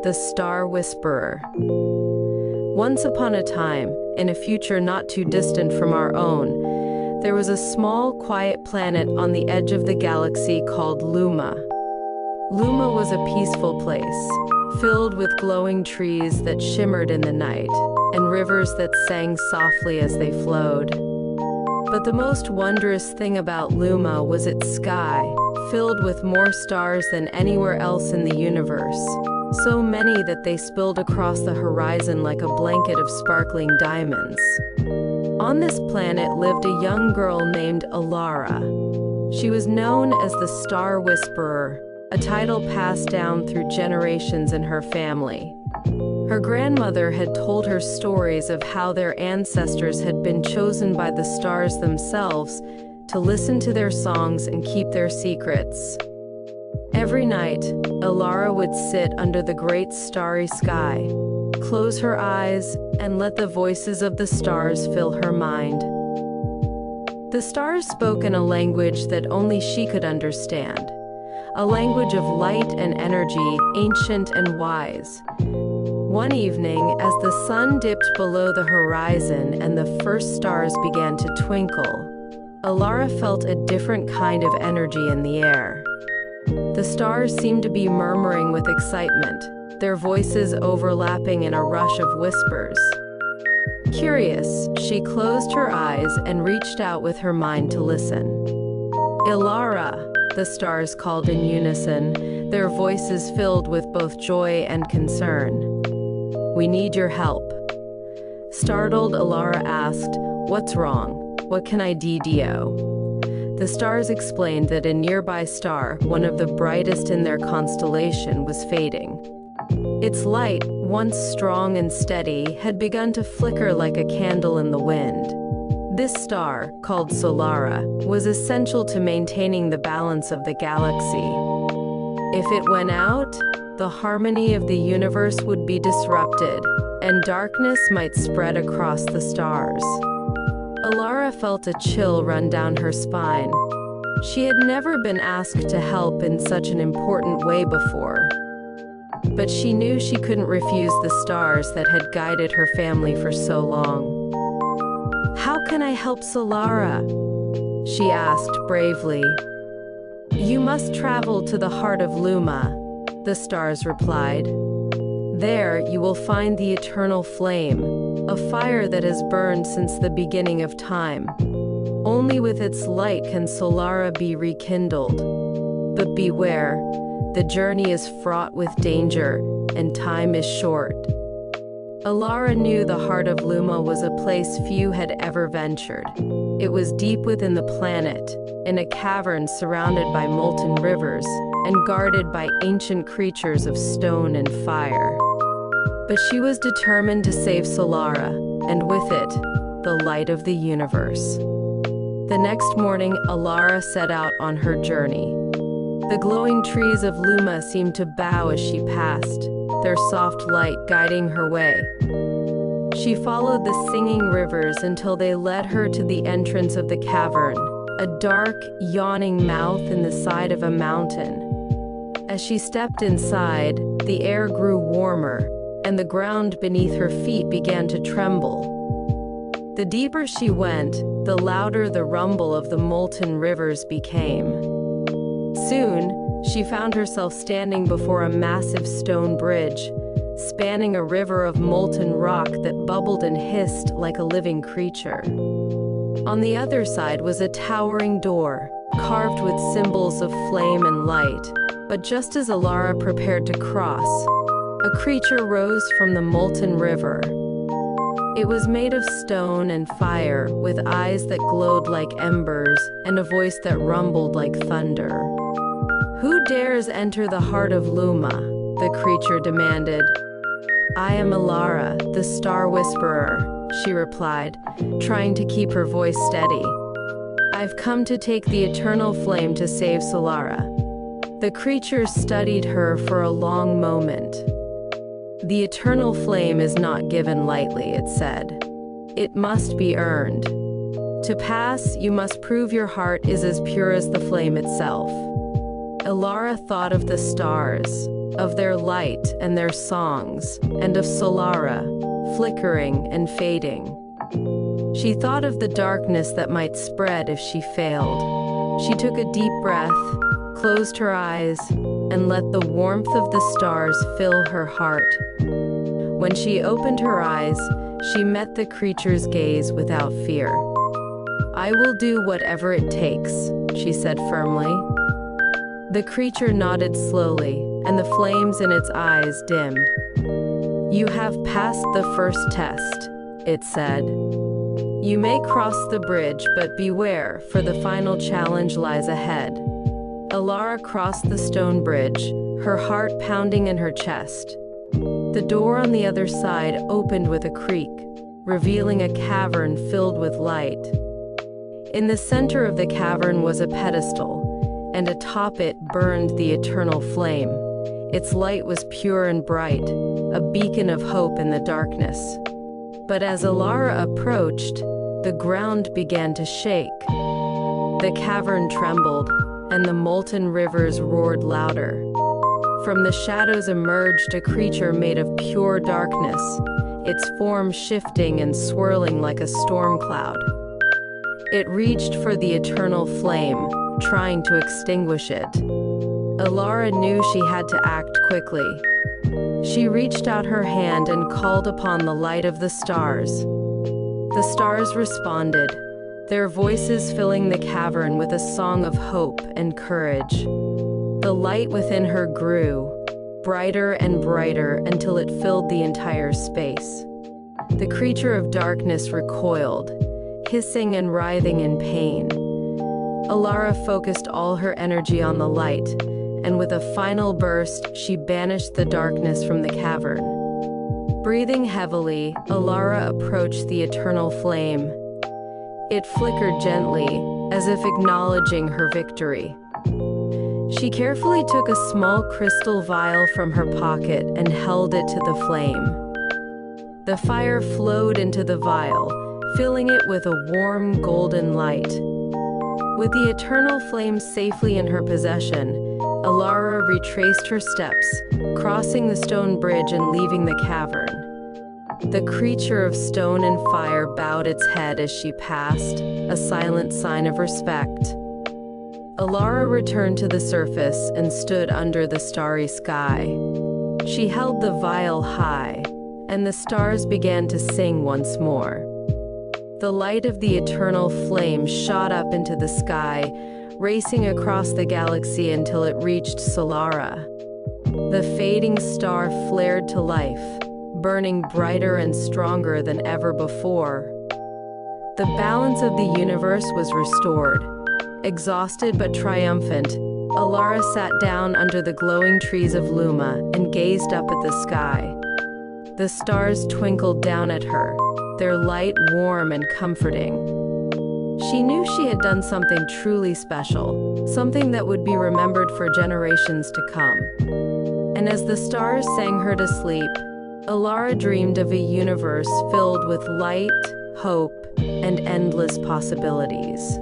the Star Whisperer. Once upon a time, in a future not too distant from our own, there was a small, quiet planet on the edge of the galaxy called Luma. Luma was a peaceful place, filled with glowing trees that shimmered in the night, and rivers that sang softly as they flowed. But the most wondrous thing about Luma was its sky, filled with more stars than anywhere else in the universe, so many that they spilled across the horizon like a blanket of sparkling diamonds. On this planet lived a young girl named Alara. She was known as the Star Whisperer, a title passed down through generations in her family. Her grandmother had told her stories of how their ancestors had been chosen by the stars themselves to listen to their songs and keep their secrets. Every night, Alara would sit under the great starry sky, close her eyes, and let the voices of the stars fill her mind. The stars spoke in a language that only she could understand, a language of light and energy, ancient and wise. One evening, as the sun dipped below the horizon and the first stars began to twinkle, Alara felt a different kind of energy in the air. The stars seemed to be murmuring with excitement, their voices overlapping in a rush of whispers. Curious, she closed her eyes and reached out with her mind to listen. "Alara," the stars called in unison, their voices filled with both joy and concern. "We need your help." Startled, Alara asked, "What's wrong? What can I do?" The stars explained that a nearby star, one of the brightest in their constellation, was fading. Its light, once strong and steady, had begun to flicker like a candle in the wind. This star, called Solara, was essential to maintaining the balance of the galaxy. If it went out, the harmony of the universe would be disrupted, and darkness might spread across the stars. Alara felt a chill run down her spine. She had never been asked to help in such an important way before. But she knew she couldn't refuse the stars that had guided her family for so long. "How can I help Solara?" she asked bravely. "You must travel to the heart of Luma," the stars replied. "There you will find the eternal flame, a fire that has burned since the beginning of time. Only with its light can Solara be rekindled. But beware, the journey is fraught with danger, and time is short." Alara knew the heart of Luma was a place few had ever ventured. It was deep within the planet, in a cavern surrounded by molten rivers, and guarded by ancient creatures of stone and fire. But she was determined to save Solara, and with it, the light of the universe. The next morning, Alara set out on her journey. The glowing trees of Luma seemed to bow as she passed, their soft light guiding her way. She followed the singing rivers until they led her to the entrance of the cavern, a dark, yawning mouth in the side of a mountain. As she stepped inside, the air grew warmer, and the ground beneath her feet began to tremble. The deeper she went, the louder the rumble of the molten rivers became. Soon, she found herself standing before a massive stone bridge, spanning a river of molten rock that bubbled and hissed like a living creature. On the other side was a towering door, carved with symbols of flame and light. But just as Alara prepared to cross, a creature rose from the molten river. It was made of stone and fire, with eyes that glowed like embers and a voice that rumbled like thunder. "Who dares enter the heart of Luma?" the creature demanded. "I am Alara, the Star Whisperer," she replied, trying to keep her voice steady. "I've come to take the eternal flame to save Solara." The creature studied her for a long moment. "The eternal flame is not given lightly," it said. "It must be earned. To pass, you must prove your heart is as pure as the flame itself." Alara thought of the stars. of their light and their songs, and of Solara, flickering and fading. She thought of the darkness that might spread if she failed. She took a deep breath, closed her eyes, and let the warmth of the stars fill her heart. When she opened her eyes, she met the creature's gaze without fear. "I will do whatever it takes," she said firmly. The creature nodded slowly, and the flames in its eyes dimmed. "You have passed the first test," it said. "You may cross the bridge, but beware, for the final challenge lies ahead." Alara crossed the stone bridge, her heart pounding in her chest. The door on the other side opened with a creak, revealing a cavern filled with light. In the center of the cavern was a pedestal, and atop it burned the eternal flame. Its light was pure and bright, a beacon of hope in the darkness. But as Alara approached, the ground began to shake. The cavern trembled, and the molten rivers roared louder. From the shadows emerged a creature made of pure darkness, its form shifting and swirling like a storm cloud. It reached for the eternal flame, trying to extinguish it. Alara knew she had to act quickly. She reached out her hand and called upon the light of the stars. The stars responded, their voices filling the cavern with a song of hope and courage. The light within her grew, brighter and brighter until it filled the entire space. The creature of darkness recoiled, hissing and writhing in pain. Alara focused all her energy on the light, and with a final burst, she banished the darkness from the cavern. Breathing heavily, Alara approached the eternal flame. It flickered gently, as if acknowledging her victory. She carefully took a small crystal vial from her pocket and held it to the flame. The fire flowed into the vial, filling it with a warm golden light. With the eternal flame safely in her possession, Alara retraced her steps, crossing the stone bridge and leaving the cavern. The creature of stone and fire bowed its head as she passed, a silent sign of respect. Alara returned to the surface and stood under the starry sky. She held the vial high, and the stars began to sing once more. The light of the eternal flame shot up into the sky, racing across the galaxy until it reached Solara. The fading star flared to life, burning brighter and stronger than ever before. The balance of the universe was restored. Exhausted but triumphant, Alara sat down under the glowing trees of Luma and gazed up at the sky. The stars twinkled down at her, their light warm and comforting. She knew she had done something truly special, something that would be remembered for generations to come. And as the stars sang her to sleep, Alara dreamed of a universe filled with light, hope, and endless possibilities.